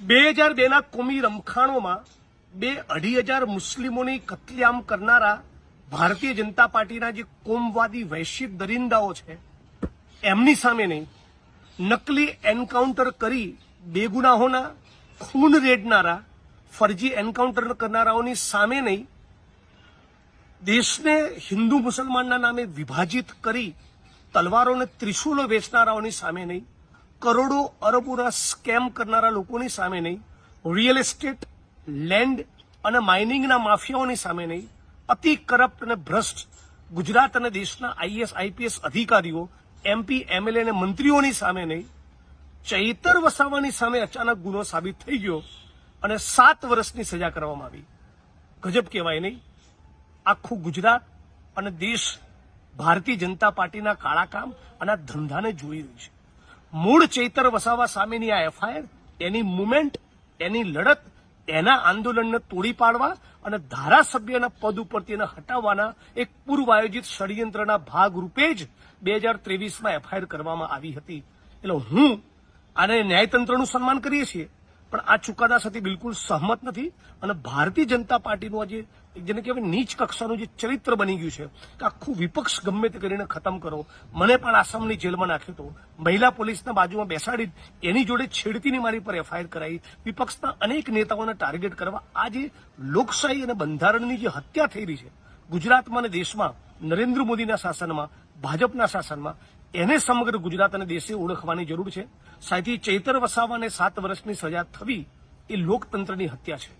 2002ના કોમી રમખાણોમાં 2,500 મુસ્લિમોની કત્લેઆમ કરનારા ભારતીય જનતા પાર્ટીના જે કોમવાદી વૈશ્વિક દરિંદાઓ છે એમની સામે નહીં, નકલી એન્કાઉન્ટર કરી બેગુનાહોના ખૂન રેડનારા ફરજી એન્કાઉન્ટર કરનારાઓની સામે નહીં, દેશને હિન્દુ મુસલમાનના નામે વિભાજિત કરી તલવારોને ત્રિશુલો વેચનારાઓની સામે નહીં, કરોડો અરબોના સ્કેમ કરનારા લોકોની સામે નહીં, રિયલ એસ્ટેટ, લેન્ડ અને માઇનિંગના માફિયાઓની સામે નહીં, અતિ કરપ્ટ અને ભ્રષ્ટ ગુજરાત અને દેશના આઈએસ આઈપીએસ અધિકારીઓ, એમપી એમએલએ અને મંત્રીઓની સામે નહીં, ચૈતર વસાવાની સામે અચાનક ગુનો સાબિત થઈ ગયો અને 7 વર્ષની સજા કરવામાં આવી. ગજબ કહેવાય નહીં? આખું ગુજરાત અને દેશ ભારતીય જનતા પાર્ટીના કાળા કામ અને ધંધાને જોઈ રહ્યું છે. મૂળ ચૈતર વસાવા સામેની આ એફઆઈઆર, એની મુવમેન્ટ, એની લડત, એના આંદોલનને તોડી પાડવા અને ધારાસભ્યના પદ ઉપરથી એને હટાવવાના એક પૂર્વ આયોજિત ષડયંત્રના ભાગરૂપે જ 2023માં એફઆઈઆર કરવામાં આવી હતી. એટલે હું આને ન્યાયતંત્રનું સન્માન કરીએ છીએ, પણ આ ચુકાદા સાથે બિલકુલ સહમત નથી અને ભારતીય જનતા પાર્ટીનું આજે જેને કહેવાય નીચ કક્ષાનું જે ચરિત્ર બની ગયું છે કે આખું વિપક્ષ ગમે તે કરીને ખતમ કરો. મને પણ આસામની જેલમાં નાખ્યો હતો, મહિલા પોલીસના બાજુમાં બેસાડી એની જોડે છેડતીની મારી પર એફઆઈઆર કરાઈ, વિપક્ષના અનેક નેતાઓને ટાર્ગેટ કરવા આ જે લોકશાહી અને બંધારણની જે હત્યા થઈ રહી છે ગુજરાતમાં અને દેશમાં નરેન્દ્ર મોદીના શાસનમાં, ભાજપના શાસનમાં, એને સમગ્ર ગુજરાત અને દેશે ઓળખવાની જરૂર છે. સાથી ચૈતર વસાવાને 7 વર્ષની સજા થવી એ લોકતંત્રની હત્યા છે.